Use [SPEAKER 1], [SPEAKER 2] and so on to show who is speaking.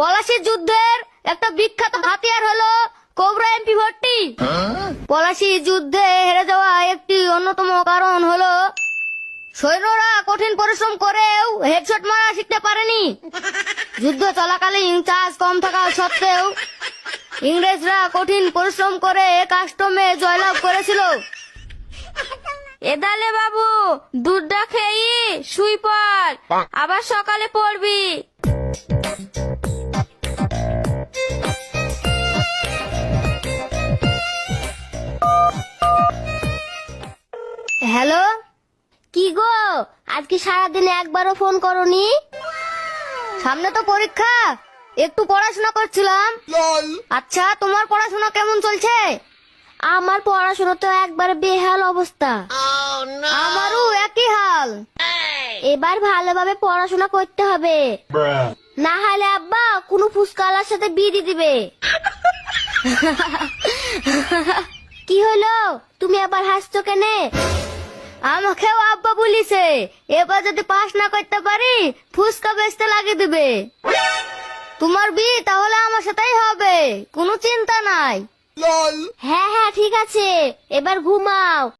[SPEAKER 1] পলাশির যুদ্ধের একটা বিখ্যাত হাতিয়ার হলো কোবরা MP40। পলাশির যুদ্ধে হেরে যাওয়া একটি অন্যতম কারণ হলো সৈন্যরা কঠিন পরিশ্রম করেও হেডশট মারা শিখতে পারেনি। যুদ্ধ চলাকালীন চার্জ কম থাকা সত্ত্বেও ইংরেজরা কঠিন পরিশ্রম করে কাস্টমে জয়লাভ করেছিল।
[SPEAKER 2] এদালে বাবু, দুধটা খেয়ে শুই পড়, আবার সকালে পড়বি।
[SPEAKER 1] হ্যালো, কি গো, আজকে সারাদিনে একবারও ফোন করনি? সামনে তো পরীক্ষা, একটু পড়াশোনা করছিলাম। আচ্ছা, তোমার পড়াশোনা কেমন চলছে? আমার পড়াশোনা তো একবার বেহাল অবস্থা। আমারও একই হাল। এবার ভালোভাবে পড়াশোনা করতে হবে, না হলে আব্বা কোনো ফুসকালার সাথে বিয়ে দিয়ে দিবে। কি হলো, তুমি আবার হাসছো কেনে? আমাকেও আব্বা বলিছে এবার যদি পাস না করতে পারি ফুসকা বেচতে লাগিয়ে দিবে। তোমার বিয়ে তাহলে আমার সাথেই হবে, কোনো চিন্তা নাই। হ্যাঁ হ্যাঁ ঠিক আছে, এবার ঘুমাও।